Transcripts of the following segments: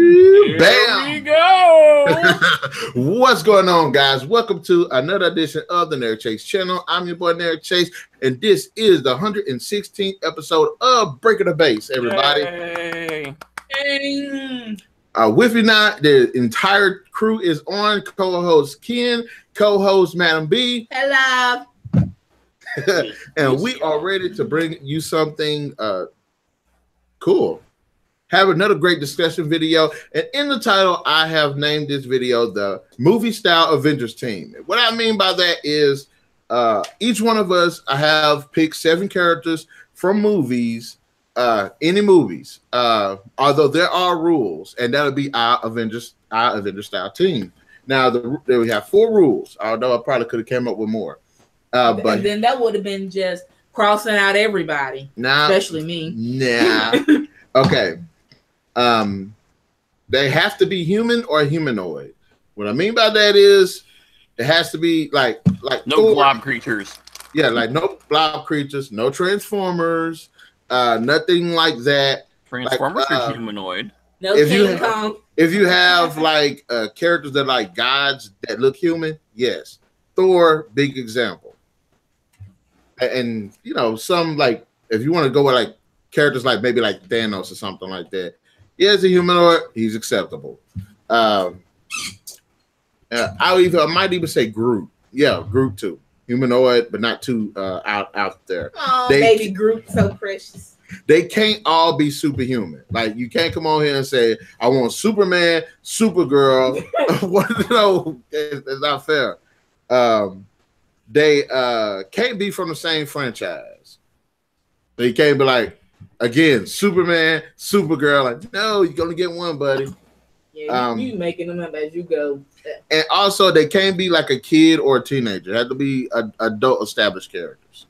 Bam! Here we go. What's going on, guys? Welcome to another edition of the Narik Chase channel. I'm your boy Narik Chase, and this is the 116th episode of Breaking the Base, everybody. Yay. With me now, the entire crew is on. Co-host Ken, co-host MademB. Hello. And we are ready to bring you something cool. Have another great discussion video, and in the title I have named this video the movie style Avengers team. What I mean by that is each one of us, I have picked 7 characters from movies, any movies, although there are rules, and that'll be our Avengers style team. Now there we have 4 rules, although I probably could have came up with more. But and then that would have been just crossing out everybody, especially me. Nah. Okay. They have to be human or humanoid. What I mean by that is it has to be like no Thor. blob creatures. Yeah, like no blob creatures, no Transformers, nothing like that. Transformers are humanoid. No King Kong. If you have like characters that are like gods that look human, yes. Thor, big example. And you know, some like if you want to go with like characters like maybe like Thanos or something like that. Yeah, as a humanoid, he's acceptable. I might even say Groot. Yeah, Groot too. Humanoid, but not too out there. Oh, baby Groot, so precious. They can't all be superhuman. Like you can't come on here and say, I want Superman, Supergirl. No, it's not fair. They can't be from the same franchise. They can't be like, again, Superman, Supergirl. Like, no, you're gonna get one, buddy. Yeah, you making them up as you go. And also, they can't be like a kid or a teenager. They have to be adult, established characters.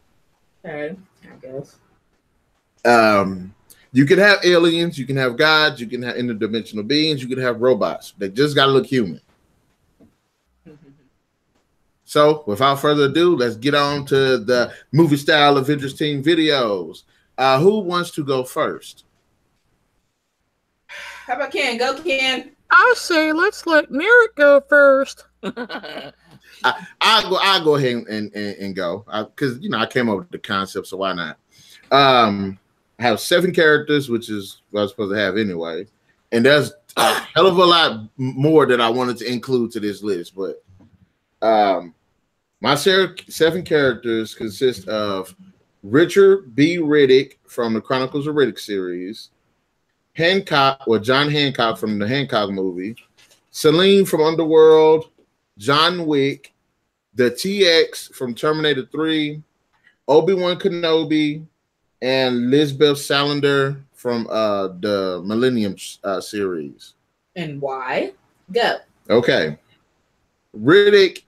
Okay, I guess. You can have aliens, you can have gods, you can have interdimensional beings, you can have robots. They just gotta look human. So, without further ado, let's get on to the movie style Avengers team videos. Who wants to go first? How about Ken? Go, Ken. I say let's let Narik go first. I'll go ahead and go because you know I came up with the concept, so why not? I have 7 characters, which is what I was supposed to have anyway, and there's a hell of a lot more that I wanted to include to this list, but my 7 characters consist of Richard B. Riddick from the Chronicles of Riddick series, John Hancock from the Hancock movie, Celine from Underworld, John Wick, the TX from Terminator 3, Obi-Wan Kenobi, and Lisbeth Salander from the Millennium series. And why? Go. Okay. Riddick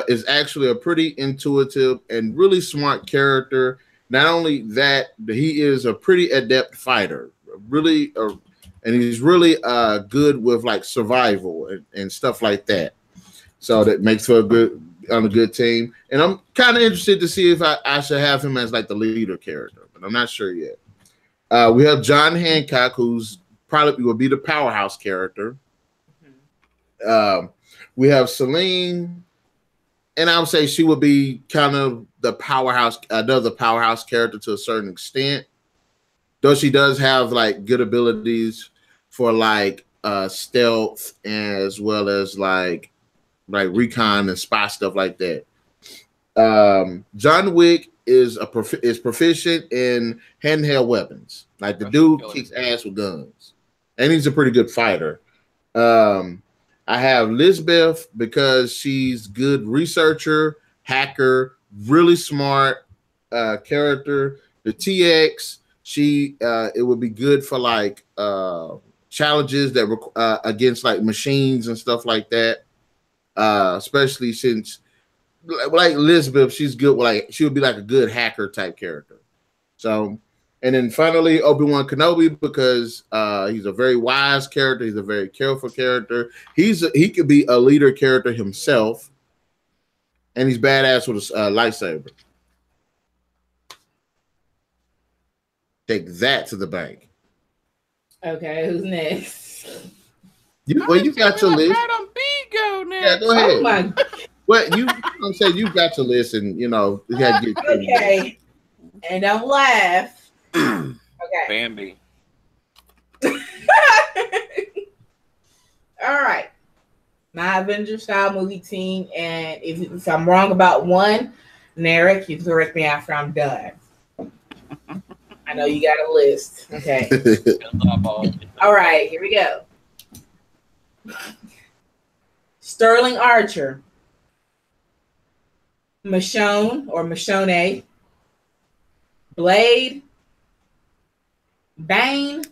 is actually a pretty intuitive and really smart character. Not only that, but he is a pretty adept fighter, really, and he's really good with like survival and stuff like that. So that makes for a good team. And I'm kind of interested to see if I should have him as like the leader character, but I'm not sure yet. We have John Hancock, who's probably will be the powerhouse character. We have Celine. And I would say she would be kind of the powerhouse, another powerhouse character to a certain extent. Though she does have like good abilities for like stealth as well as like recon and spy stuff like that. John Wick is proficient in handheld weapons. Like the dude kicks ass with guns, and he's a pretty good fighter. I have Lisbeth because she's good researcher, hacker, really smart character. The TX, it would be good for like challenges that against like machines and stuff like that. Especially since like Lisbeth, she's good with like she would be like a good hacker type character. So. And then finally, Obi-Wan Kenobi, because he's a very wise character. He's a very careful character. He could be a leader character himself. And he's badass with a lightsaber. Take that to the bank. Okay, who's next? You got your list. MademB go next. Yeah, go ahead. Oh my. Well, I'm saying you got your list, and you got to get Okay. And don't laugh. Okay. Bambi. All right. My Avengers-Style movie team, and if I'm wrong about one, Narik, you correct me after I'm done. I know you got a list. Okay. All right, here we go. Sterling Archer, Michonne or Michonne, Blade, Bane,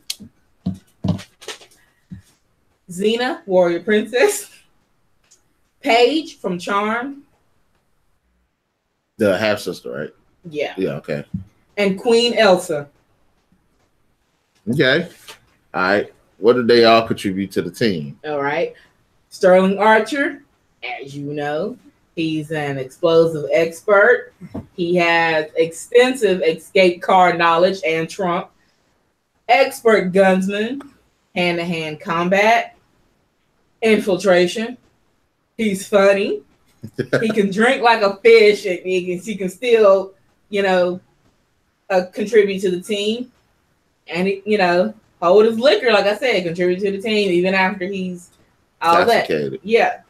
Xena, Warrior Princess, Paige from Charmed. The half sister, right? Yeah. Yeah. Okay. And Queen Elsa. Okay. All right. What did they all contribute to the team? All right. Sterling Archer, as you know, he's an explosive expert. He has extensive escape card knowledge and trump. Expert gunsman, hand-to-hand combat, infiltration. He's funny. He can drink like a fish, and he can still, contribute to the team. And hold his liquor, like I said, contribute to the team even after he's all that. Yeah.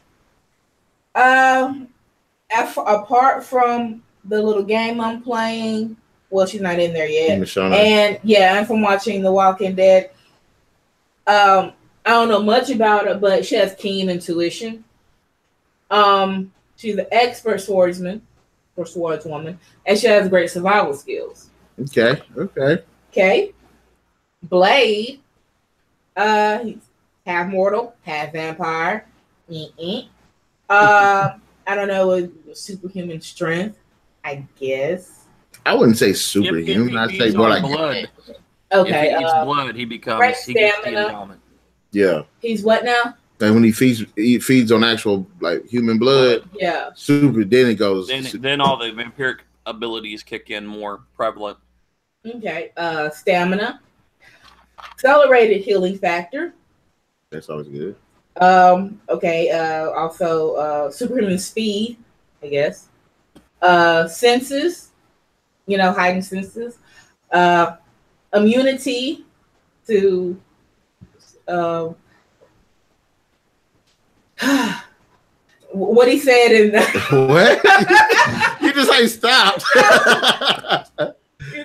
Apart from the little game I'm playing, well, she's not in there yet. And from watching The Walking Dead, I don't know much about her, but she has keen intuition. She's an expert swordswoman, and she has great survival skills. Okay. Blade, he's half mortal, half vampire. I don't know, with superhuman strength, I guess. I wouldn't say superhuman. I'd say more like blood. Okay. If he eats blood, he becomes stamina. Yeah. He's what now? And when he feeds on actual like human blood, yeah, super. Then it goes. Then all the vampiric abilities kick in more prevalent. Okay. Stamina, accelerated healing factor. That's always good. Okay. Also, superhuman speed, I guess. Senses, heightened senses. Immunity to. What he said in the what? You just ain't stopped.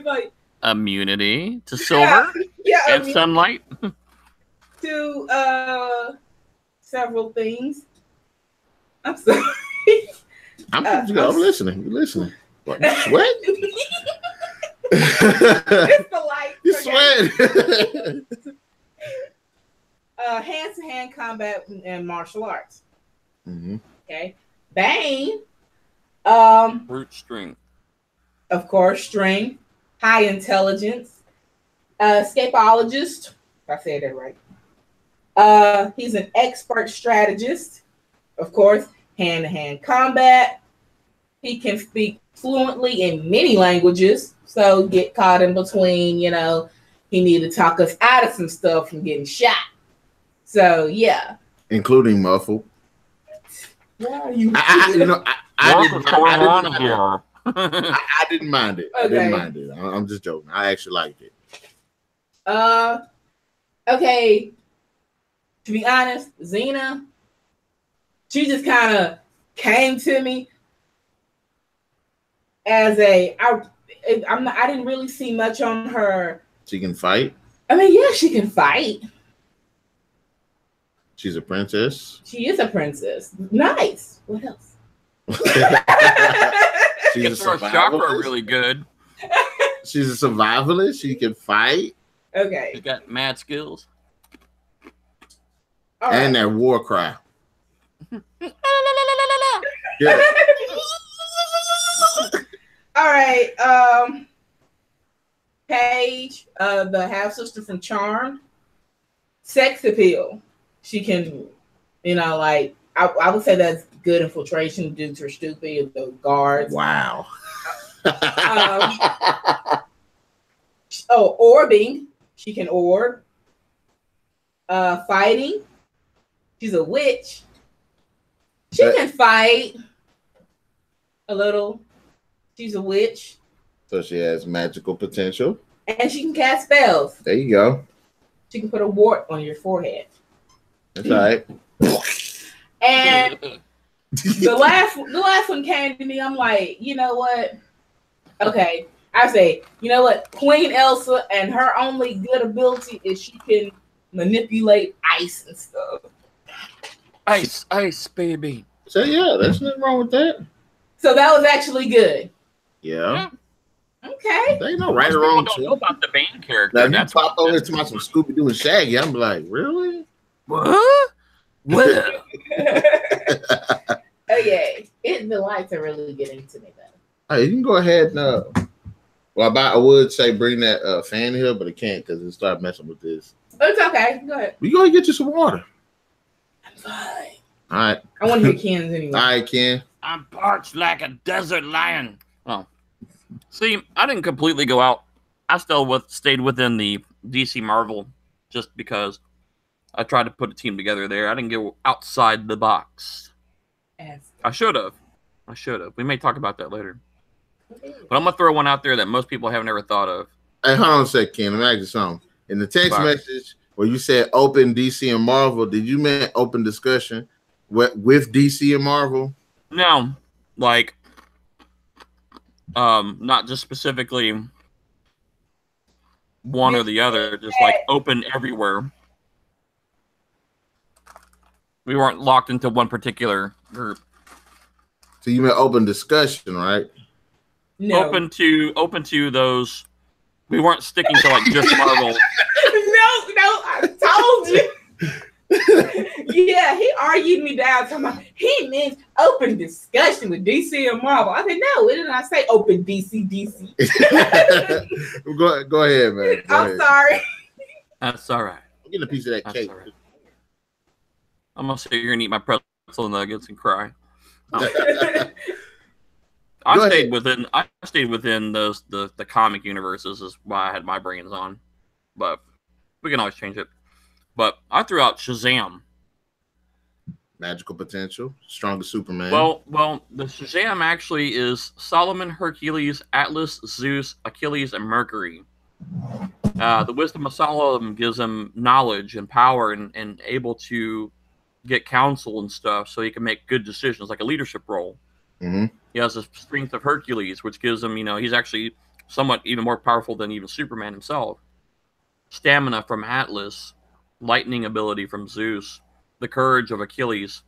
Like, immunity to silver and sunlight. To several things. I'm sorry. I'm listening. You're listening. What? You sweat? It's the light. You sweat. Hand-to-hand combat and martial arts. Mm-hmm. Okay. Bane. Brute strength. Of course, strength. High intelligence. Escapologist. If I said that right. He's an expert strategist. Of course, hand-to-hand combat. He can speak fluently in many languages. So get caught in between, he need to talk us out of some stuff from getting shot. So yeah. Including muffled. Why are you? I didn't mind it. Okay. I didn't mind it. I'm just joking. I actually liked it. Okay. To be honest, Xena, she just kind of came to me as I didn't really see much on her. She can fight? I mean, yeah, she can fight. She's a princess? She is a princess. Nice. What else? She's a chakra really good. She's a survivalist. She can fight. Okay. She got mad skills. All and right. that war cry. Yeah. All right. Paige, the half sister from Charmed. Sex appeal. She can, I would say that's good infiltration. Dudes are stupid. The guards. Wow. Orbing. She can orb. Fighting. She's a witch. She can fight a little. She's a witch. So she has magical potential. And she can cast spells. There you go. She can put a wart on your forehead. That's all right. And the last one came to me. I'm like, you know what? Okay. I say, you know what? Queen Elsa, and her only good ability is she can manipulate ice and stuff. Ice, baby. So yeah, there's nothing wrong with that. So that was actually good. Yeah. Okay. They know right or wrong. Don't know about the main character. Now, you pop over to my some Scooby Doo and Shaggy. I'm like, really? What? What? Okay. The lights are really getting to me though. Hey, you can go ahead and well, I would say bring that fan here, but I can't because it started messing with this. It's okay. Go ahead. We gonna get you some water. I'm fine. All right. I want to hear Ken's anyway. All right, Ken. I'm parched like a desert lion. Oh, see, I didn't completely go out. I still stayed within the DC Marvel just because I tried to put a team together there. I didn't go outside the box. I should have. We may talk about that later. But I'm going to throw one out there that most people haven't ever thought of. Hey, hold on a sec, Ken. Let me ask you something. In the text message where you said open DC and Marvel, did you mean open discussion with DC and Marvel? No, like, not just specifically one or the other, just like open everywhere. We weren't locked into one particular group. So you meant open discussion, right? No. Open to those. We weren't sticking to like just Marvel. No, I told you. Yeah, he argued me down. Talking about he means open discussion with DC and Marvel. I said, no, it did not say open DC. Go ahead, man. I'm sorry. That's all right. I'm getting a piece of that cake. Right. I'm gonna sit here and eat my pretzel nuggets and cry. I stayed within those the comic universes is why I had my brains on, but we can always change it. But I threw out Shazam. Magical potential, strongest Superman. Well, the Shazam actually is Solomon, Hercules, Atlas, Zeus, Achilles, and Mercury. The wisdom of Solomon gives him knowledge and power and able to get counsel and stuff, so he can make good decisions, like a leadership role. Mm-hmm. He has the strength of Hercules, which gives him, he's actually somewhat even more powerful than even Superman himself. Stamina from Atlas, lightning ability from Zeus, the courage of Achilles,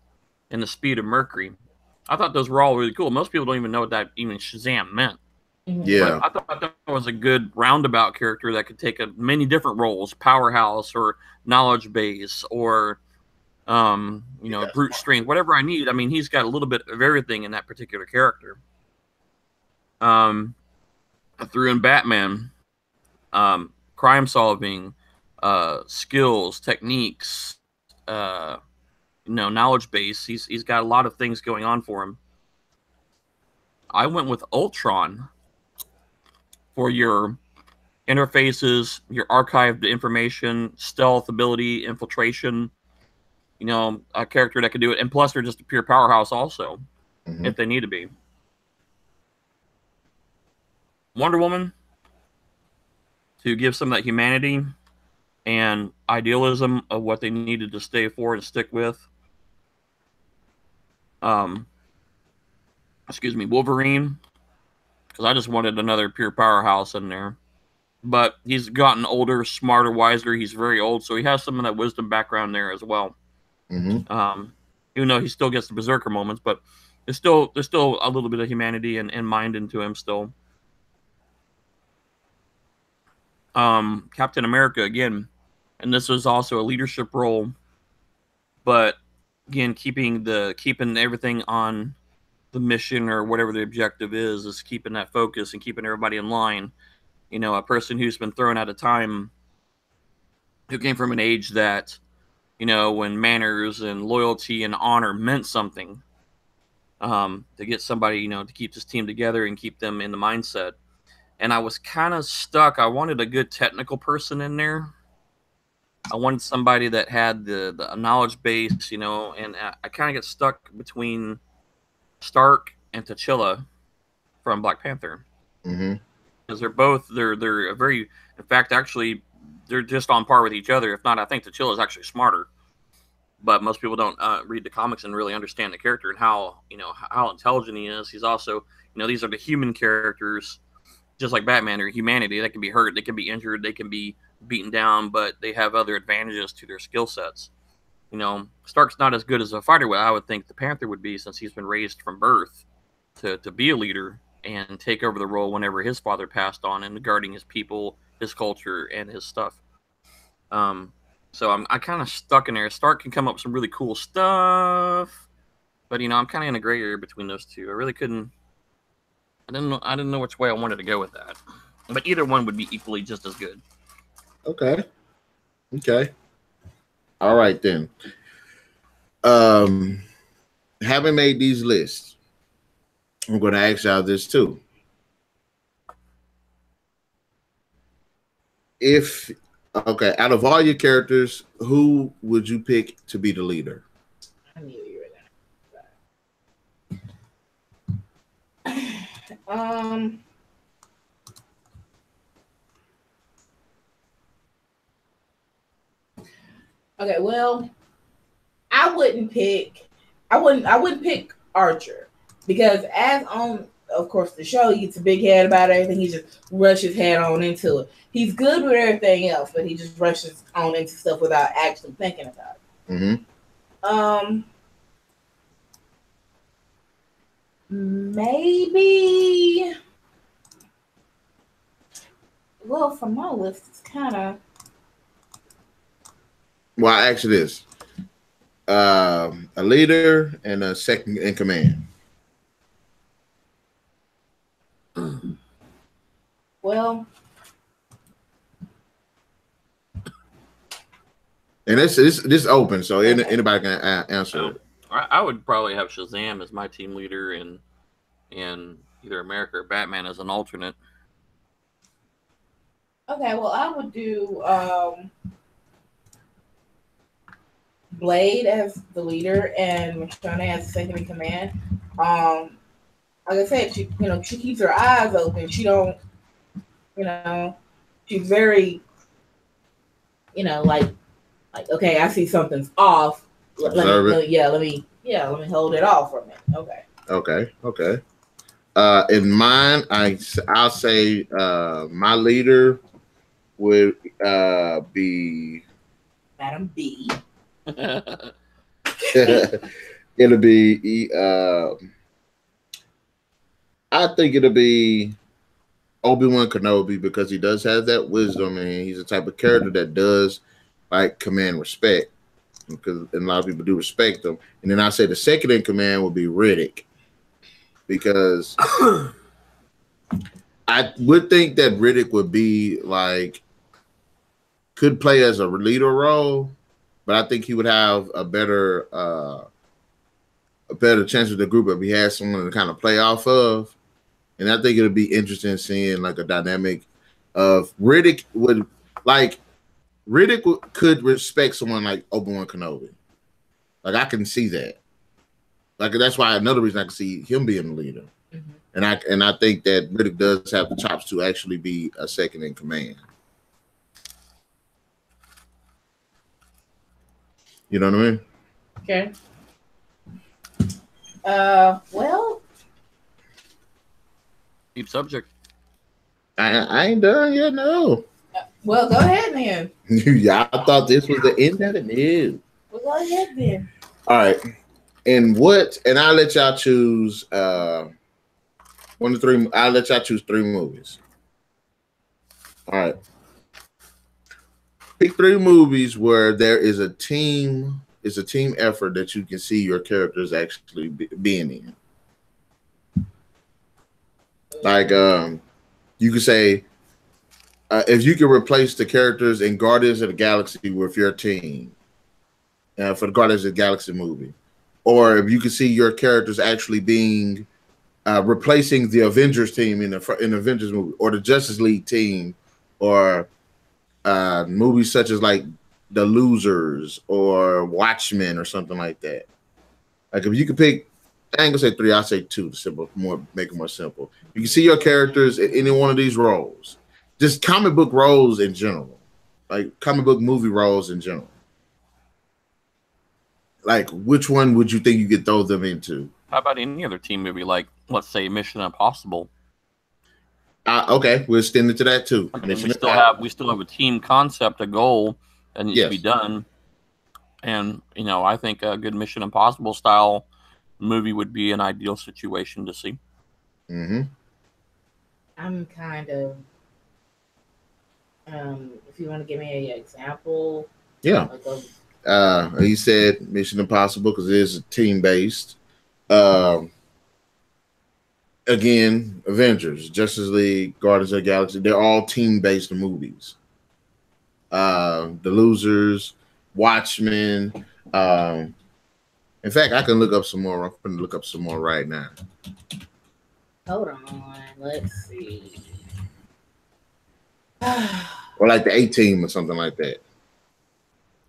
and the speed of Mercury. I thought those were all really cool. Most people don't even know what that even Shazam meant. Yeah. But I thought that was a good roundabout character that could take many different roles, powerhouse or knowledge base or brute strength, whatever I need. I mean, he's got a little bit of everything in that particular character. I threw in Batman, crime solving, skills, techniques, knowledge base. He's got a lot of things going on for him. I went with Ultron for your interfaces, your archived information, stealth ability, infiltration. A character that could do it. And plus, they're just a pure powerhouse also, if they need to be. Wonder Woman, to give some of that humanity and idealism of what they needed to stay for and stick with. Wolverine, because I just wanted another pure powerhouse in there. But he's gotten older, smarter, wiser. He's very old, so he has some of that wisdom background there as well. Even though he still gets the berserker moments, but there's still a little bit of humanity and mind into him still. Captain America again, and this was also a leadership role, but again keeping everything on the mission or whatever the objective is keeping that focus and keeping everybody in line. A person who's been thrown out of time, who came from an age that when manners and loyalty and honor meant something, to get somebody, to keep this team together and keep them in the mindset. And I was kind of stuck. I wanted a good technical person in there. I wanted somebody that had the knowledge base, you know, and I kind of get stuck between Stark and T'Challa from Black Panther. Because they're a very, in fact, actually, they're just on par with each other. If not, I think T'Challa is actually smarter. But most people don't read the comics and really understand the character and how intelligent he is. He's also, these are the human characters, just like Batman or humanity. They can be hurt, they can be injured, they can be beaten down, but they have other advantages to their skill sets. Stark's not as good as a fighter. I would think the Panther would be, since he's been raised from birth to be a leader and take over the role whenever his father passed on, and guarding his people, his culture, and his stuff. So I kind of stuck in there. Stark can come up with some really cool stuff, but I'm kind of in a gray area between those two. I really couldn't. I didn't know which way I wanted to go with that. But either one would be equally just as good. Okay. All right then. Having made these lists, I'm going to ask y'all this too. Out of all your characters, who would you pick to be the leader? I knew you were that. Okay, well, I wouldn't pick Archer, because as on, of course, the show, he gets a big head about everything. He just rushes head on into it. He's good with everything else, but he just rushes on into stuff without actually thinking about it. Maybe. Well, from my list, it's kind of. Well, I ask you this: a leader and a second in command. Well, and this open, so anybody can answer. I would probably have Shazam as my team leader, and either America or Batman as an alternate. Okay, well, I would do Blade as the leader and Michonne as the second in command. Like I said, she keeps her eyes open. She don't, she's very, like, okay, I see something's off. Let me hold it off for a minute. Okay. In mine, I'll say my leader would be MademB. It'll be I think it'll be Obi-Wan Kenobi, because he does have that wisdom, and he's the type of character that does like command respect, because a lot of people do respect him. And then I say the second in command would be Riddick, because I would think that Riddick would be could play as a leader role, but I think he would have a better chance with the group if he had someone to kind of play off of. And I think it would be interesting seeing a dynamic of Riddick could respect someone like Obi-Wan Kenobi. I can see that. That's why another reason I can see him being the leader. Mm-hmm. And I think that Riddick does have the chops to actually be a second in command. You know what I mean? Okay. Well. Deep subject. I ain't done yet, no. Well, go ahead then. Y'all thought this was the end of the news. Well, go ahead then. All right. And I'll let y'all choose one to three. I'll let y'all choose 3 movies. All right. Pick 3 movies where there is a team effort that you can see your characters actually being in. You could say, if you could replace the characters in Guardians of the Galaxy with your team for the Guardians of the Galaxy movie, or if you could see your characters actually being replacing the Avengers team in the Avengers movie, or the Justice League team, or movies such as The Losers or Watchmen or something like that. Like if you could pick, I ain't gonna say 3, I'll say 2 to simple, make it more simple. You can see your characters in any one of these roles. Just comic book roles in general. Like comic book movie roles in general. Like which one would you think you could throw them into? How about any other team movie, like let's say Mission Impossible? Okay, we'll extend it to that too. I mean, we still have a team concept, a goal that needs to be done, and I think a good Mission Impossible style movie would be an ideal situation to see. I'm kind of, if you want to give me an example, he said Mission Impossible because it is team based. Again, Avengers, Justice League, Guardians of the Galaxy, they're all team-based movies. The Losers, Watchmen. In fact, I can look up some more. I'm going to look up some more right now. Hold on. Let's see. Or like the A-Team or something like that.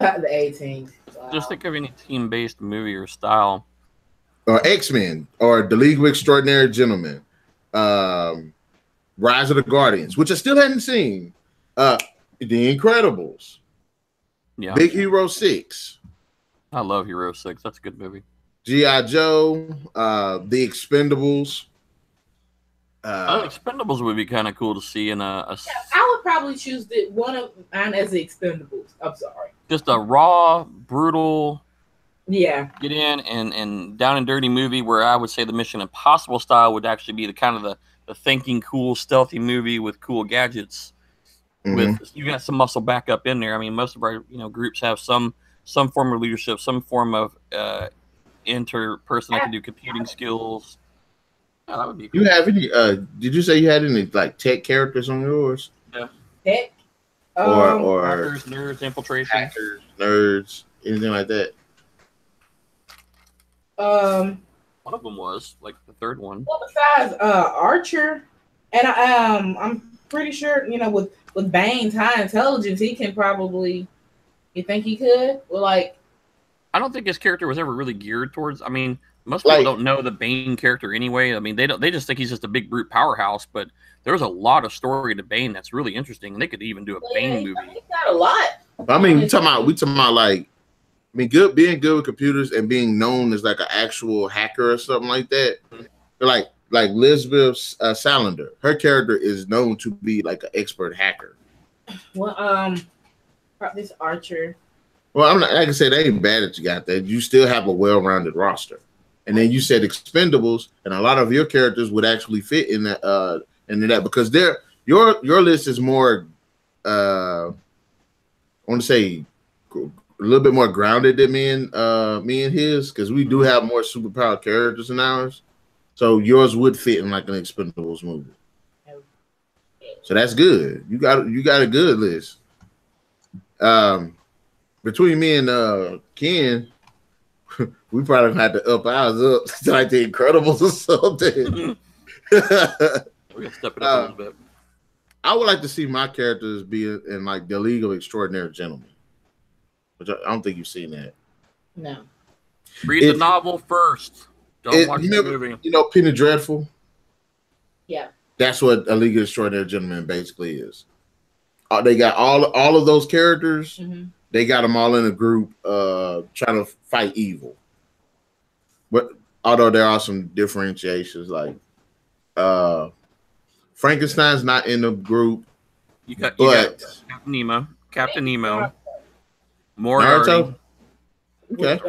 The A-Team. Wow. Just think of any team-based movie or style. Or X-Men, or The League of Extraordinary Gentlemen, Rise of the Guardians, which I still hadn't seen, The Incredibles, Big Hero 6. I love Hero 6. That's a good movie. G.I. Joe, The Expendables. Expendables would be kind of cool to see in a I would probably choose one of mine as The Expendables. I'm sorry. Just a raw, brutal... Yeah. Get in and down and dirty movie where I would say the Mission Impossible style would actually be the kind of the thinking cool, stealthy movie with cool gadgets. With you got some muscle back up in there. I mean, most of our groups have some form of leadership, some form of interperson that can do computing skills. Yeah, that would be cool. You have any? Did you say you had any like tech characters on yours? Yeah. Tech. Or hackers, nerds, infiltration, hackers, nerds, anything like that. One of them was like the third one. Well, besides Archer, and I'm pretty sure with Bane's high intelligence, he can probably. You think he could? Well, like, I don't think his character was ever really geared towards. I mean, most people don't know the Bane character anyway. I mean, they just think he's just a big brute powerhouse. But there's a lot of story to Bane that's really interesting, and they could even do a Bane movie. He's got a lot. I mean, we talking about like. I mean, being good with computers and being known as like an actual hacker or something like that. Like Lisbeth Salander, her character is known to be like an expert hacker. Well, this Archer. Well, I'm not. Like I said, they ain't bad that you got that. You still have a well-rounded roster, and then you said Expendables, and a lot of your characters would actually fit in that. Into that because your list is more. I want to say. A little bit more grounded than me and his, because we do have more superpowered characters in ours. So yours would fit in like an Expendables movie. So that's good. You got a good list. Between me and Ken, we probably had to up ours up to like the Incredibles or something. We're gonna step it up a little bit. I would like to see my characters be in like the League of Extraordinary Gentlemen. Which I don't think you've seen that. No. Read the novel first. Don't watch the movie. You know Penny Dreadful? Yeah. That's what a League of Extraordinary Gentlemen basically is. They got all of those characters. Mm-hmm. They got them all in a group trying to fight evil. But although there are some differentiations, like Frankenstein's not in the group. You got Captain Nemo. Naruto? Okay.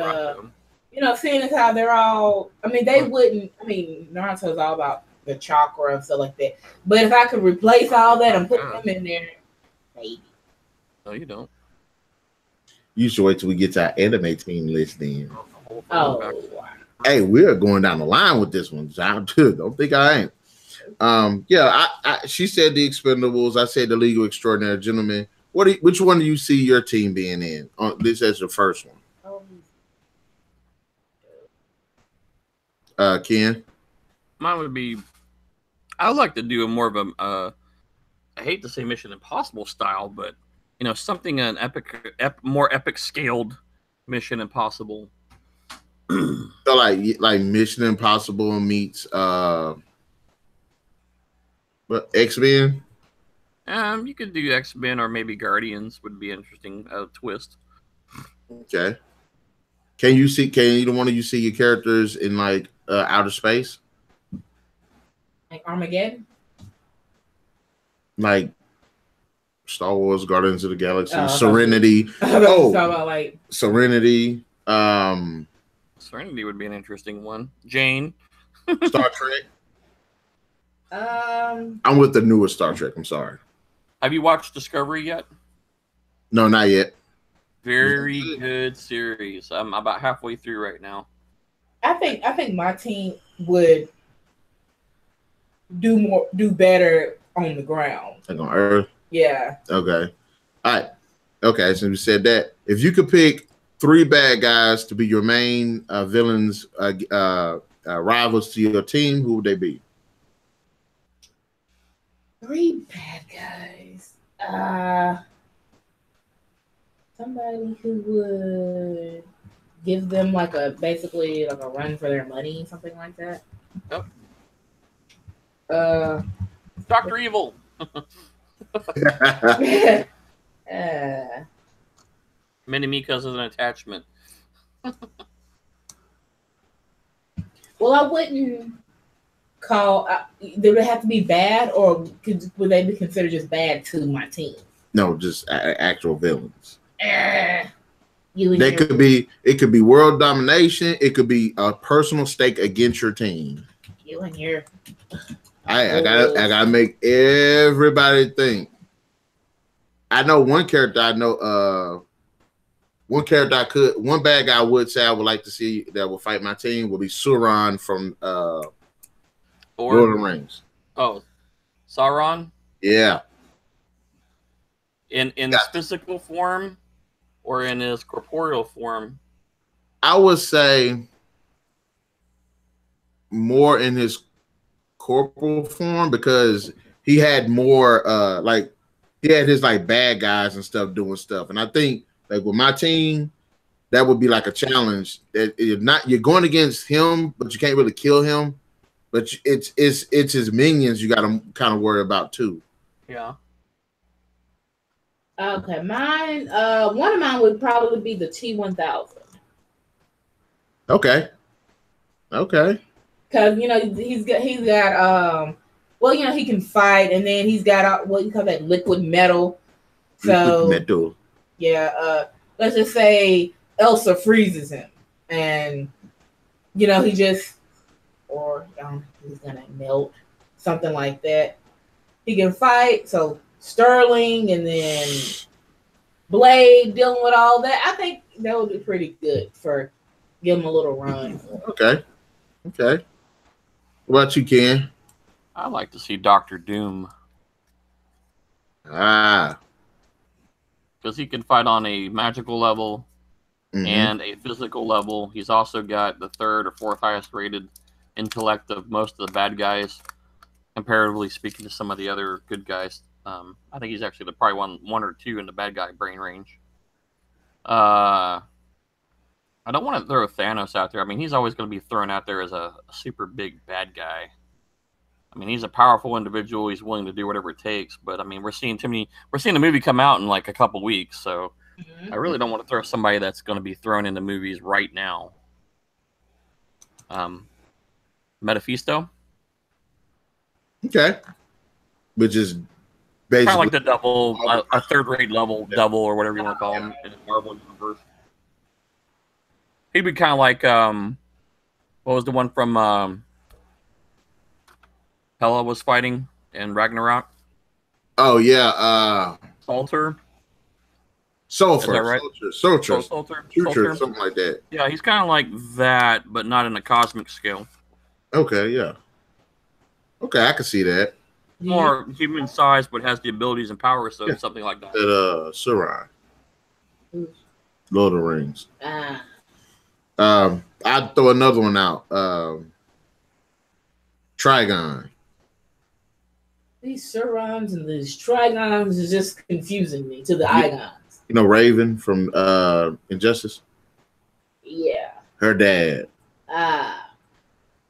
Seeing as how they're all, I mean, they wouldn't, I mean, Naruto's all about the chakra and stuff like that. But if I could replace all that and put them in there, maybe. No, you don't. You should wait till we get to our anime team list then. Oh, wow. Hey, we're going down the line with this one. Don't think I ain't. She said the Expendables. I said the League of Extraordinary Gentlemen. Which one do you see your team being in? This as the first one. Ken? Mine would be, I would like to do a more of a, I hate to say Mission Impossible style, but something an more epic scaled Mission Impossible. So like Mission Impossible meets but X-Men. You could do X-Men or maybe Guardians would be interesting twist. Okay. Can either one of you see your characters in like outer space? Like Armageddon? Like Star Wars, Guardians of the Galaxy, Oh, Serenity. About like Serenity. Serenity would be an interesting one. Jane. Star Trek. I'm with the newest Star Trek. I'm sorry. Have you watched Discovery yet? No, not yet. Very good series. I'm about halfway through right now. I think my team would do better on the ground. Like on Earth. Yeah. Okay. All right. Okay. So we said that. If you could pick 3 bad guys to be your main villains, rivals to your team, who would they be? 3 bad guys. Somebody who would give them basically like a run for their money, something like that. Yep. Dr. Evil. MademB because of an attachment. Well, I wouldn't call. They would have to be bad, or would they be considered just bad to my team? No, just actual villains. It could be world domination. It could be a personal stake against your team. You and your. I gotta make everybody think. I know one character. One bad guy I would say I would like to see that will fight my team will be Sauron from Lord of the Rings. Oh, Sauron? Yeah. In his physical form or in his corporeal form? I would say more in his corporal form because he had more he had his like bad guys and stuff doing stuff. And I think like with my team, that would be like a challenge. That you're going against him, but you can't really kill him. But it's his minions you got to kind of worry about too. Yeah. Okay, mine. One of mine would probably be the T-1000. Okay. Because he's got he can fight, and then he's got what you call that liquid metal. So liquid metal. Yeah. Let's just say Elsa freezes him, and he's gonna melt, something like that. He can fight. So Sterling and then Blade dealing with all that. I think that would be pretty good for give him a little run. Okay. What about you, Ken? I'd like to see Dr. Doom. Because he can fight on a magical level and a physical level. He's also got the 3rd or 4th highest rated intellect of most of the bad guys, comparatively speaking to some of the other good guys. I think he's actually probably one or 2 in the bad guy brain range. I don't want to throw Thanos out there. I mean, he's always going to be thrown out there as a super big bad guy. I mean, he's a powerful individual. He's willing to do whatever it takes. But I mean, we're seeing the movie come out in like a couple weeks, so I really don't want to throw somebody that's going to be thrown into movies right now. Mephisto. Okay. Which is basically kind of like the double, a 3rd-rate level double or whatever you want to call him in the Marvel universe. He'd be kind of like what was the one from Hela was fighting in Ragnarok? Oh yeah, Sulfur. Sulfur. Is that right? Sulfur. Sulfur. Something like that. Yeah, he's kind of like that, but not in a cosmic scale. Okay, yeah. Okay, I can see that. More human size, but has the abilities and powers, so something like that. Sauron. Lord of the Rings. I'd throw another one out. Trigon. these Surons and these Trigons is just confusing me to the Igons. You know Raven from Injustice? Yeah. Her dad. Ah.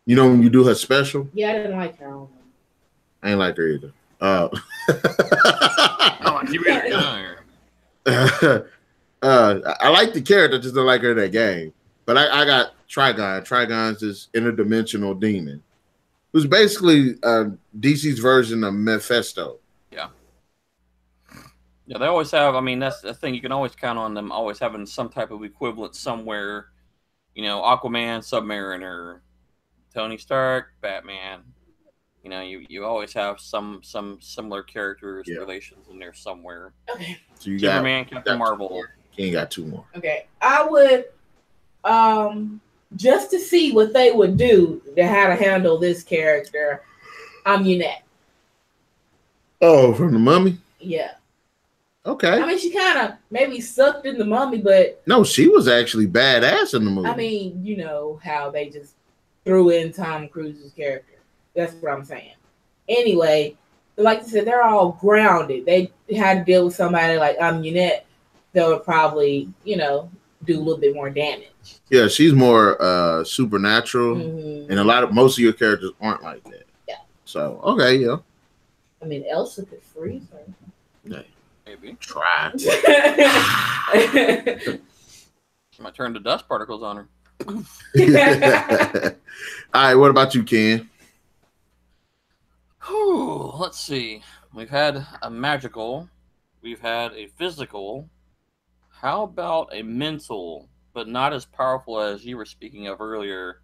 You know when you do her special? Yeah, I didn't like her. I ain't like her either. Oh, you really are. I like the character, just don't like her in that game. But I got Trigon. Trigon's this interdimensional demon, who's basically DC's version of Mephisto. Yeah. Yeah, they always have. I mean, that's the thing. You can always count on them always having some type of equivalent somewhere. You know, Aquaman, Submariner, Tony Stark, Batman. You know, you always have some similar characters, relations in there somewhere. Okay. So you Superman, Captain Marvel. You ain't got two more. Okay. I would just to see what they would do to how to handle this character, Amunet. Oh, from the Mummy? Yeah. Okay. I mean, she kind of maybe sucked in the Mummy, but no, she was actually badass in the movie. I mean, you know how they just threw in Tom Cruise's character. That's what I'm saying. Anyway, like I said, they're all grounded. They had to deal with somebody like Amunet that would probably, you know, do a little bit more damage. Yeah, she's more supernatural, and most of your characters aren't like that. Yeah. So okay, yeah. I mean, Elsa could freeze her. Yeah. Maybe. Try. Might turn to dust particles on her. All right, what about you, Ken? Whew, let's see. We've had a magical. We've had a physical. How about a mental, but not as powerful as you were speaking of earlier,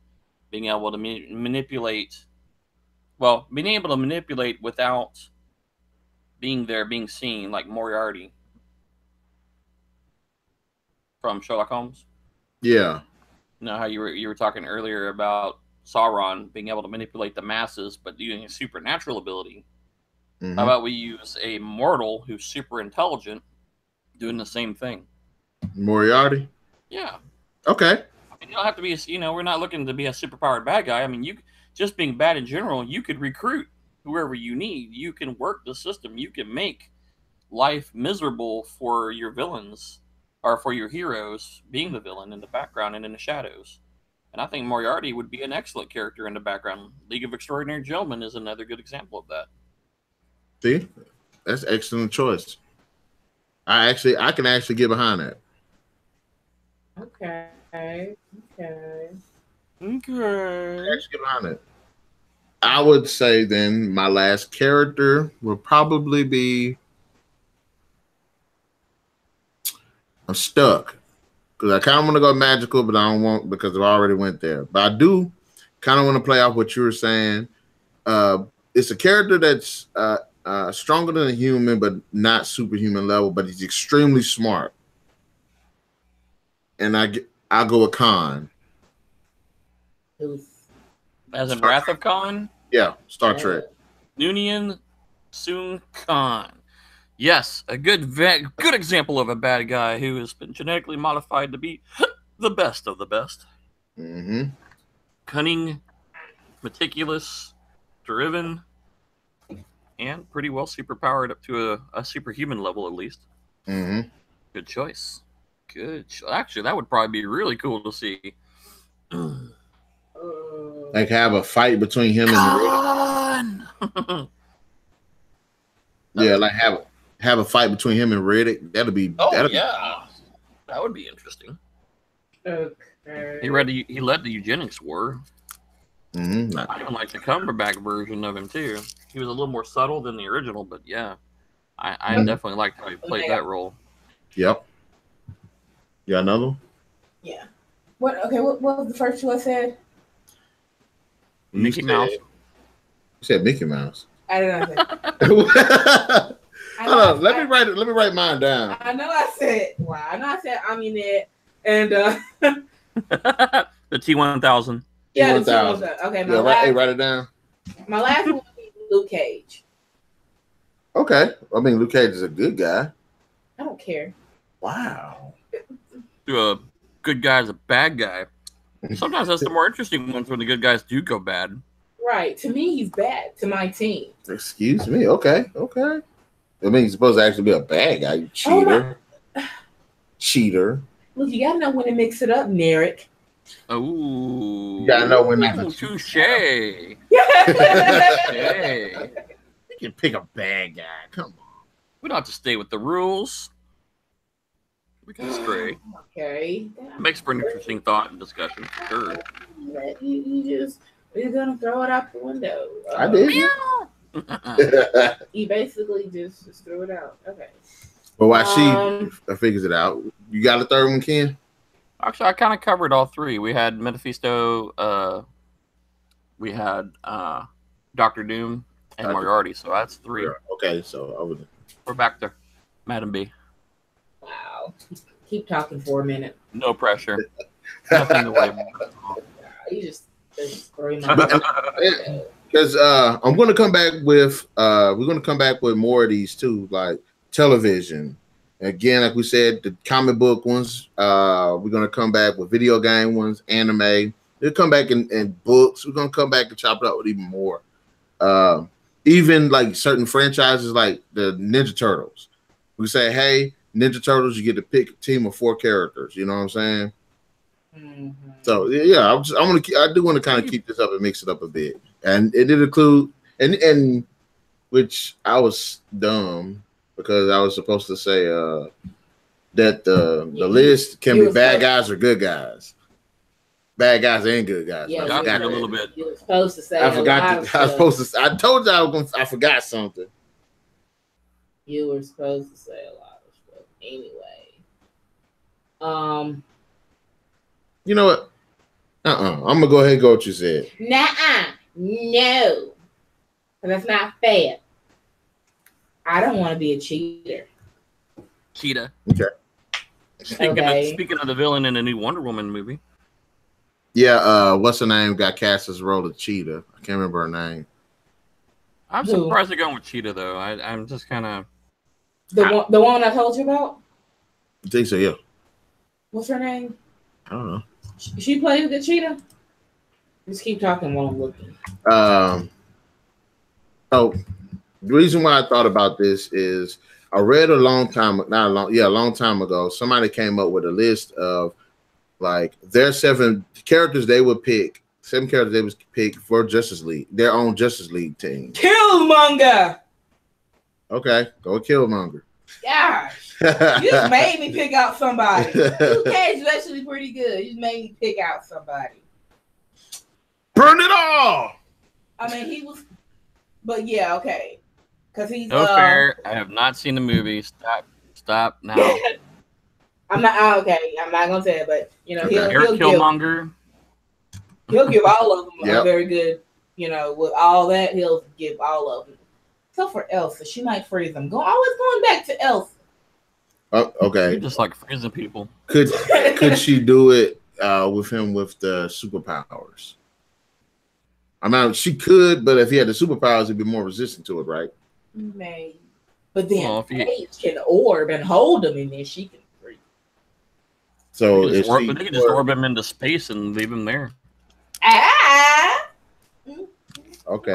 being able to manipulate. Well, being able to manipulate without being there, being seen, like Moriarty from Sherlock Holmes. Yeah. You know how you were talking earlier about Sauron being able to manipulate the masses, but using a supernatural ability. Mm-hmm. How about we use a mortal who's super intelligent doing the same thing? Moriarty? Yeah. Okay. You don't have to be, we're not looking to be a superpowered bad guy. I mean, you just being bad in general, you could recruit whoever you need. You can work the system. You can make life miserable for your villains or for your heroes being the villain in the background and in the shadows. And I think Moriarty would be an excellent character in the background. League of Extraordinary Gentlemen is another good example of that. See? That's an excellent choice. I can actually get behind that. Okay. I can actually get behind it. I would say then my last character would probably be. I'm stuck because I kind of want to go magical, but I don't want because I already went there. But I do kind of want to play off what you were saying. It's a character that's stronger than a human, but not superhuman level. But he's extremely smart, and I go with Khan. As in Wrath of Khan? Yeah, Star Trek. Noonien Soong Khan. Yes, a good example of a bad guy who has been genetically modified to be the best of the best. Mm-hmm. Cunning, meticulous, driven, and pretty well superpowered up to a superhuman level at least. Mm-hmm. Good choice. Actually, that would probably be really cool to see. Like have a fight between him and Riddick. Yeah, like have a fight between him and Riddick. That'll be. That would be interesting. Okay. He led the eugenics war. Mm-hmm. I even like the Cumberbatch version of him too. He was a little more subtle than the original, but yeah, I definitely liked how he played that role. Yep. You got another one? Yeah. What was the first two I said? Mickey Mouse. You said Mickey Mouse. I did not say. Hold on, let me write mine down. I know I said Amunet and the T-1000. Yeah, the T-1000. Okay, write it down. My last one would be Luke Cage. Okay. I mean, Luke Cage is a good guy. I don't care. Wow. A good guy is a bad guy. Sometimes that's the more interesting ones when the good guys do go bad. Right. To me, he's bad. To my team. Excuse me. Okay. I mean, he's supposed to actually be a bad guy. You cheater. Cheater. Look, you gotta know when to mix it up, Narik. Oh, you gotta know when not to touche. Hey. You can pick a bad guy. Come on. We don't have to stay with the rules. We can stray. Okay. Makes for an interesting thought and discussion. Sure. You're gonna throw it out the window. I did. You basically just threw it out. Okay. But while she figures it out, you got a third one, Ken? Actually, I kind of covered all three. We had Mephisto, we had Dr. Doom, and Moriarty. So that's three. Okay, so we're back to MademB. Wow. Keep talking for a minute. No pressure. Nothing to worry about. You just scream. Because I'm going to come back with we're going to come back with more of these too, like television. Again, like we said, the comic book ones. We're going to come back with video game ones, anime. We'll come back in books. We're going to come back and chop it up with even more. Even like certain franchises like the Ninja Turtles. We say, hey, Ninja Turtles, you get to pick a team of 4 characters. You know what I'm saying? Mm-hmm. So yeah, I do want to kind of keep this up and mix it up a bit, and it did include and which I was dumb because I was supposed to say that the list can be bad guys or good guys, bad guys and good guys. Yeah, I forgot a little bit. You were supposed to say. I forgot. I told you I was gonna. I forgot something. You were supposed to say a lot of stuff anyway. You know what? I'm gonna go ahead and go with what you said. No. That's not fair. I don't want to be a cheater. Cheetah. Okay. Speaking of the villain in the new Wonder Woman movie. Yeah, what's her name? Got cast as role of Cheetah. I can't remember her name. I'm surprised they're going with Cheetah though. I'm just kind of the one I told you about. I think so. Yeah. What's her name? I don't know. She played with the Cheetah. Just keep talking while I'm looking. Oh, the reason why I thought about this is I read a long time ago. Somebody came up with a list of like their 7 characters they would pick. 7 characters they would pick for Justice League, their own Justice League team. Killmonger. Okay, go with Killmonger. Gosh, you just made me pick out somebody. Luke Cage is actually pretty good. You just made me pick out somebody. Burn it all. I mean, he was, but yeah, okay, because he's no fair. I have not seen the movie. Stop now. I'm not okay. I'm not gonna say it, but you know, he'll Killmonger. He'll give all of them a very good. You know, with all that, he'll give all of them. Except for Elsa, she might freeze them. Always going back to Elsa. Oh, okay. You're just like freezing people. Could she do it with him with the superpowers? I mean, she could, but if he had the superpowers, he'd be more resistant to it, right? Maybe. But then Paige can orb and hold him, and then she can freeze. So they can just orb him into space and leave him there. Okay.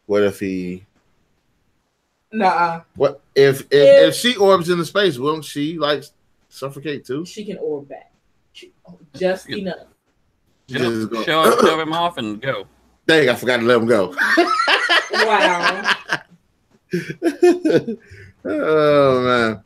What if he? Nah. What if she orbs into space? Won't she like suffocate too? She can orb back, just enough. Shove him off and go. Dang, I forgot to let him go. Wow. Oh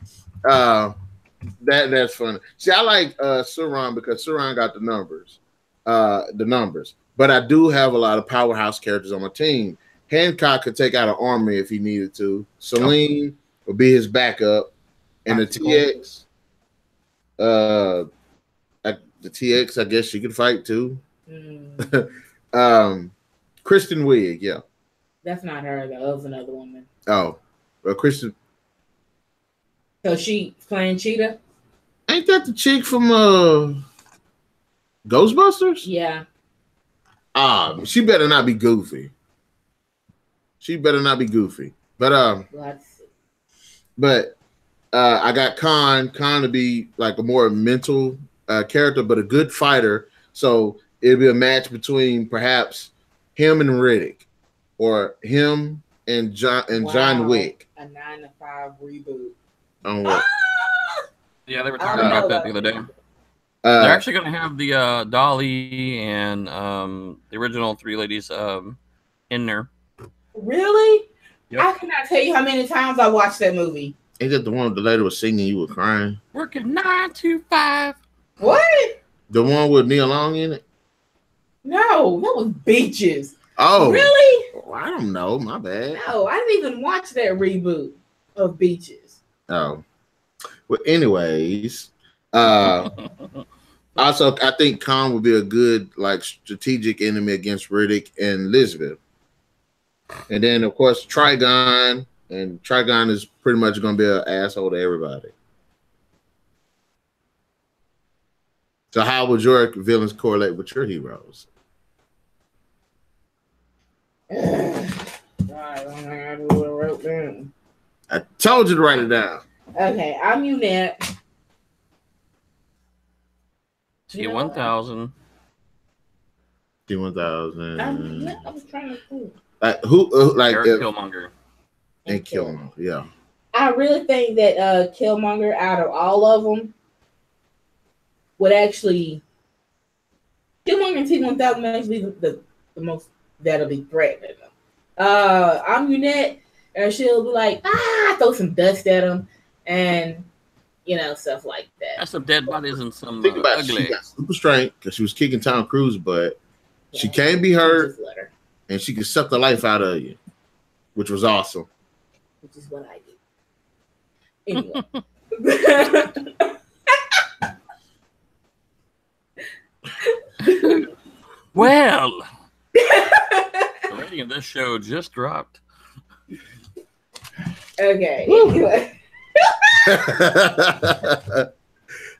man, that's funny. See, I like Sauron because Sauron got the numbers. But I do have a lot of powerhouse characters on my team. Hancock could take out an army if he needed to. Selene would be his backup, and the TX, the TX, I guess she could fight too. Kristen Wiig, yeah. That's not her though. That was another woman. Oh, well, Kristen. So she's playing Cheetah. Ain't that the chick from Ghostbusters? Yeah. She better not be goofy. But I got Khan to be like a more mental character, but a good fighter. So it'll be a match between perhaps him and Riddick, or him and John Wick. A 9 to 5 reboot. On what? Yeah, they were talking about that the other day. They're actually going to have the Dolly and the original three ladies in there. Really? Yep. I cannot tell you how many times I watched that movie. Ain't that the one with the lady was singing, you were crying? Working 9 to 5. What? The one with Neil Long in it? No, that was Beaches. Oh. Really? Oh, I don't know. My bad. No, I didn't even watch that reboot of Beaches. Oh. Well, anyways, also, I think Khan would be a good strategic enemy against Riddick and Elizabeth. And then, of course, Trigon. And Trigon is pretty much going to be an asshole to everybody. So how would your villains correlate with your heroes? I wrote down. I told you to write it down. Okay, I'm Unit. T-1000. T-1000. I was trying to think. Killmonger. And Killmonger, yeah. I really think that Killmonger, out of all of them, would actually Killmonger and T-1000 actually the most that'll be threatening them. Amunet, and she'll be like, throw some dust at him, and stuff like that. That's some dead bodies and some Think about ugly. She got super strength because she was kicking Tom Cruise, but she can't be hurt, and she can suck the life out of you, which was awesome. Which is what I do. Anyway. Well, the rating of this show just dropped. Okay. Anyway.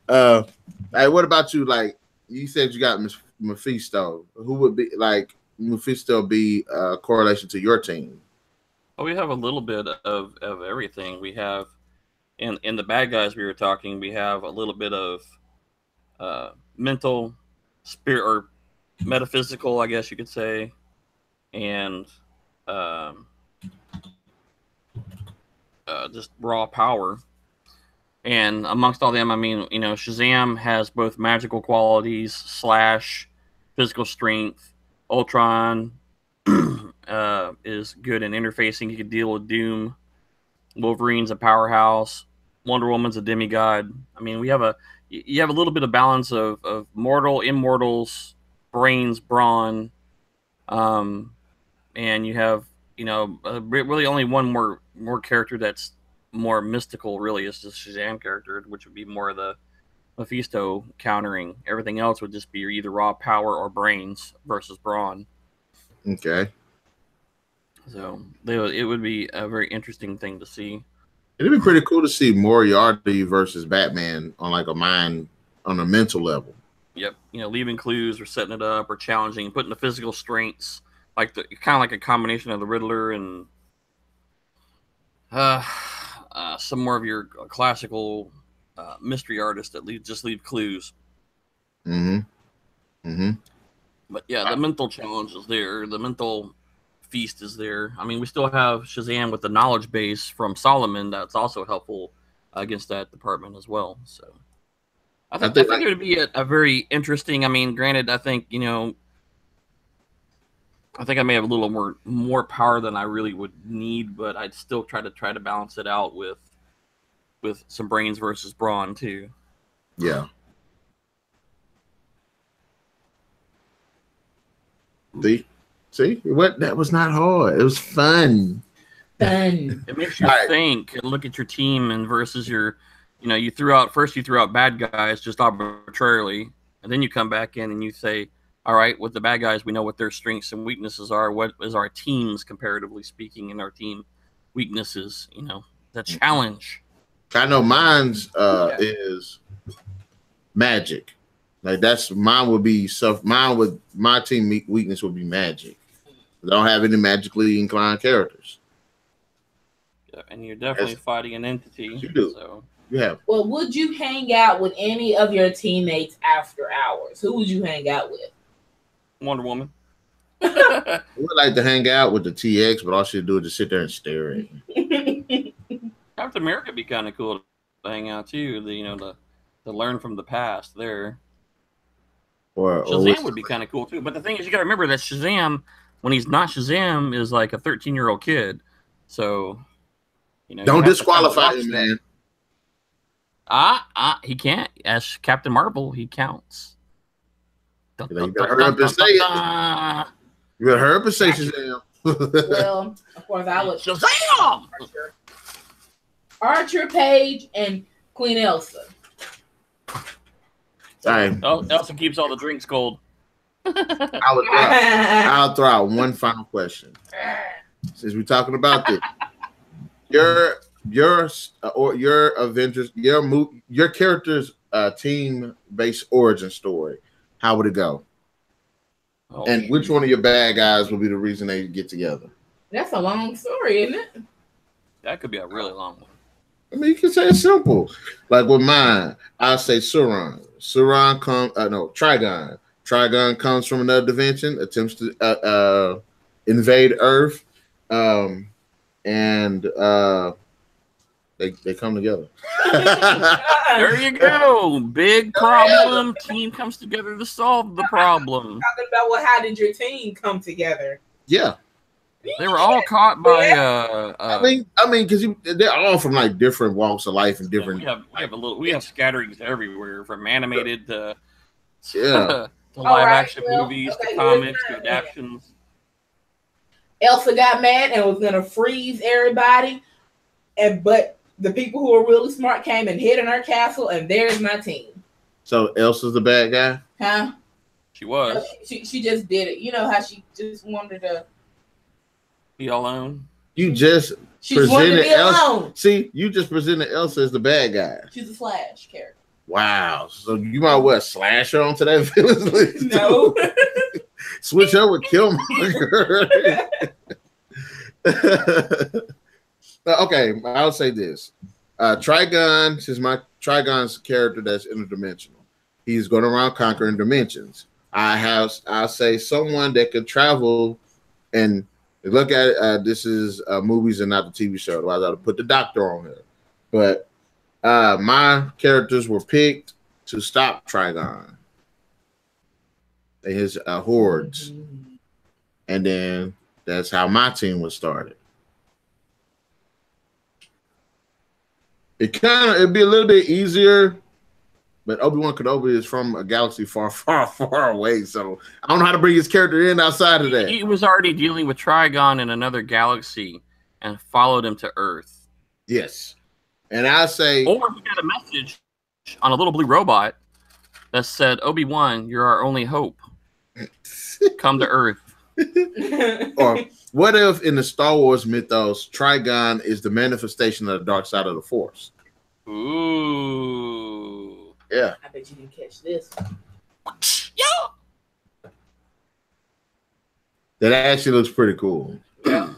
What about you? You said you got Mephisto. Who would be Mephisto be a correlation to your team? Well, we have a little bit of everything. We have in the bad guys we were talking, we have a little bit of mental, spirit, or metaphysical, I guess you could say, and just raw power. And amongst all them, I mean, Shazam has both magical qualities / physical strength. Ultron is good in interfacing. He can deal with Doom. Wolverine's a powerhouse. Wonder Woman's a demigod. I mean, you have a little bit of balance of mortal, immortals, brains, brawn, and you have really only one more character that's more mystical. Really, is the Shazam character, which would be more of the Mephisto countering. Everything else would just be either raw power or brains versus brawn. Okay. So it would be a very interesting thing to see. It'd be pretty cool to see Moriarty versus Batman on on a mental level. Yep, leaving clues or setting it up or challenging, putting the physical strengths, kind of like a combination of the Riddler and some more of your classical mystery artists that just leave clues. But yeah, the mental challenge is there. The mental feast is there. I mean, we still have Shazam with the knowledge base from Solomon that's also helpful against that department as well. So I think it would be a very interesting. I mean, granted, I think I think I may have a little more power than I really would need, but I'd still try to balance it out with some brains versus brawn too. Yeah. See what? That was not hard. It was fun. It makes you think and look at your team and versus your, you threw out bad guys just arbitrarily, and then you come back in and you say, all right, with the bad guys, we know what their strengths and weaknesses are. What is our teams, comparatively speaking, and our team weaknesses? The challenge. I know mine's is magic. Mine would be my team weakness would be magic. I don't have any magically inclined characters. Yeah, and you're definitely fighting an entity. You do. So. Yeah. Well, would you hang out with any of your teammates after hours? Who would you hang out with? Wonder Woman. I would like to hang out with the TX, but all she'd do is just sit there and stare at me. Captain America would be kind of cool to hang out too. To learn from the past there. Or Shazam would be kind of cool too. But the thing is, you got to remember that Shazam, when he's not Shazam, is like a 13-year-old kid. So, don't disqualify him, man. He can't. As Captain Marvel, he counts. You better hurry up and say it. You better hurry up and say Shazam. Well, of course, I would. Shazam! Archer, Paige, and Queen Elsa. Sorry. Elsa keeps all the drinks cold. I'll throw out one final question. Since we're talking about this, your Avengers, your character's team-based origin story, how would it go? And which one of your bad guys will be the reason they get together? That's a long story, isn't it? That could be a really long one. I mean, you can say it's simple. Like with mine, I'll say Trigon. Trigon comes from another dimension, attempts to invade Earth, and they come together. There you go. Big problem. Team comes together to solve the problem. Talking about how did your team come together? Yeah. They were all caught by. I mean, because they're all from like different walks of life and different. We have scatterings everywhere, from animated to to live action movies to comics to adaptions. Elsa got mad and was gonna freeze everybody, but the people who were really smart came and hid in her castle, and there's my team. So Elsa's the bad guy? Huh? She was. She just did it. You know how she just wanted to be alone. You just presented Elsa. See, you just presented Elsa as the bad guy. She's a Slash character. Wow. So you might well slash her onto that villain list. No. Switch her with Killmonger. Okay, I'll say this. Trigon is Trigon's character that's interdimensional. He's going around conquering dimensions. I'll say someone that could travel and look at it. This is movies and not the TV show. Otherwise, I'll put the Doctor on here. But my characters were picked to stop Trigon and his hordes. And then that's how my team was started. It'd be a little bit easier, but Obi-Wan Kenobi is from a galaxy far, far, far away. So I don't know how to bring his character in outside of that. He was already dealing with Trigon in another galaxy and followed him to Earth. Yes. And I say, or he got a message on a little blue robot that said, Obi-Wan, you're our only hope. Come to Earth. Or what if in the Star Wars mythos, Trigon is the manifestation of the dark side of the Force? Ooh. Yeah. I bet you didn't catch this. Yeah. That actually looks pretty cool. Yeah.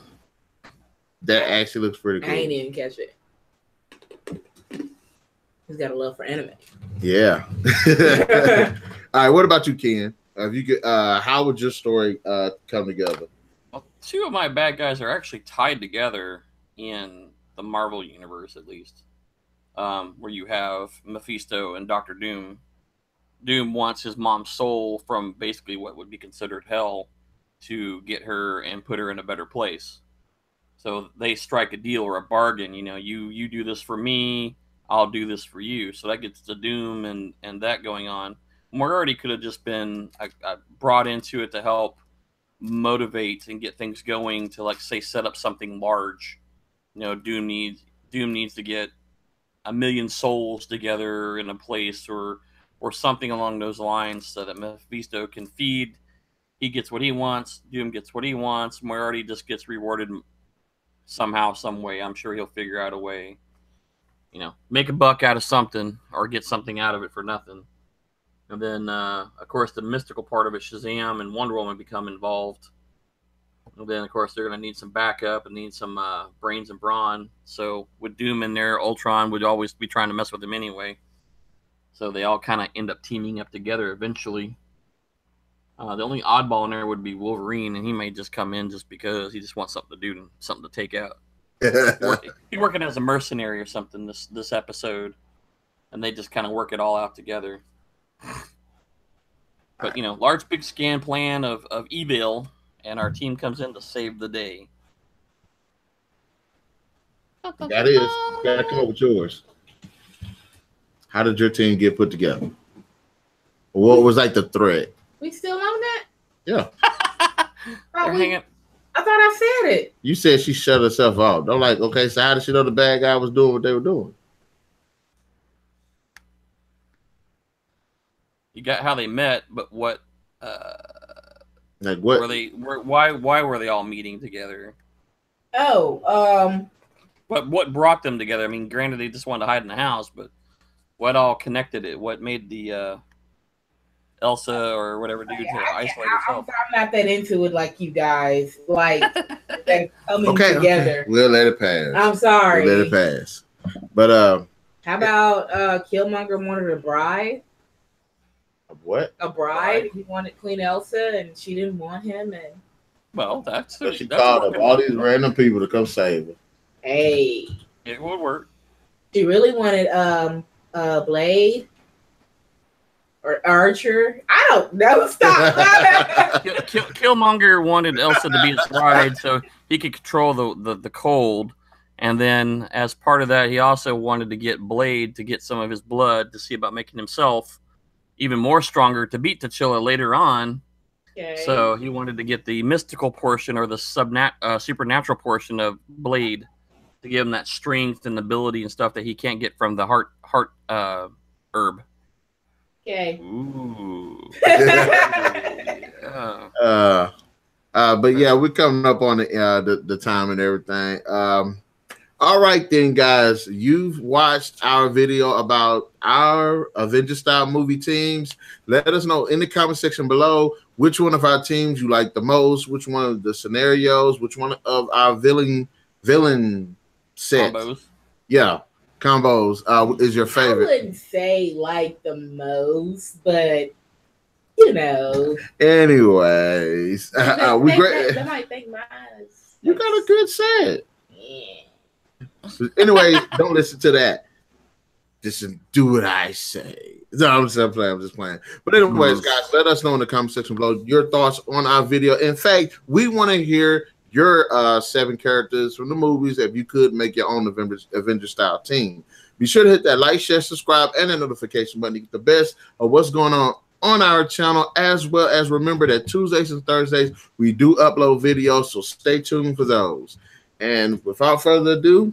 That actually looks pretty cool. I ain't even catch it. He's got a love for anime. Yeah. All right. What about you, Ken? If you could, how would your story come together? Well, two of my bad guys are actually tied together in the Marvel universe, at least, where you have Mephisto and Dr. Doom. Doom wants his mom's soul from basically what would be considered hell to get her and put her in a better place. So they strike a deal or a bargain. You do this for me, I'll do this for you. So that gets the Doom and that going on. Moriarty could have just been brought into it to help motivate and get things going to, like, say, set up something large. Doom needs to get 1 million souls together in a place or something along those lines so that Mephisto can feed. He gets what he wants. Doom gets what he wants. Moriarty just gets rewarded somehow, some way. I'm sure he'll figure out a way, make a buck out of something or get something out of it for nothing. And then, of course, the mystical part of it, Shazam and Wonder Woman become involved. And then, of course, they're going to need some backup and need some brains and brawn. So with Doom in there, Ultron would always be trying to mess with him anyway. So they all kind of end up teaming up together eventually. The only oddball in there would be Wolverine, and he may just come in just because he just wants something to do and something to take out. He's working as a mercenary or something this episode, and they just kind of work it all out together. But large big scan plan of evil, and our team comes in to save the day. That is, you gotta come up with yours. How did your team get put together? What was like the thread? We still on that? Yeah. Hanging. I thought I said it. You said she shut herself off. I'm like, okay, so how did she know the bad guy was doing what they were doing? You got how they met, but what? Like what? Why were they all meeting together? Oh, But what brought them together? I mean, granted, they just wanted to hide in the house, but what all connected it? What made the Elsa or whatever dude to isolate herself? I'm not that into it like you guys. Like that coming together. Okay. We'll let it pass. I'm sorry. We'll let it pass. But how about Killmonger wanted a bride? What? A bride. He wanted Queen Elsa, and she didn't want him. And well, that's she called up all these random people to come save her. Hey, it would work. She really wanted Blade or Archer. I don't know. Stop. Killmonger wanted Elsa to be his bride so he could control the cold. And then as part of that, he also wanted to get Blade to get some of his blood to see about making himself even more stronger to beat T'Challa later on. Okay. So he wanted to get the mystical portion or the supernatural portion of Blade to give him that strength and ability and stuff that he can't get from the heart herb. Okay. Ooh. But yeah, we're coming up on the time and everything. All right then, guys. You've watched our video about our Avengers-Style movie teams. Let us know in the comment section below which one of our teams you like the most, which one of the scenarios, which one of our villain sets. Combos. Yeah, combos is your favorite. I wouldn't say like the most, but Anyways, we great. They might think mine. You got a good set. Yeah. Anyway, don't listen to that. Just do what I say. No, I'm just playing. But anyways, guys, let us know in the comment section below your thoughts on our video. In fact, we want to hear your 7 characters from the movies if you could make your own Avengers-Style team. Be sure to hit that like, share, subscribe, and the notification button to get the best of what's going on our channel, as well as remember that Tuesdays and Thursdays we do upload videos, so stay tuned for those. And without further ado,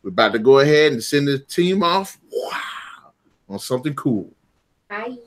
we're about to go ahead and send the team off on something cool. Bye.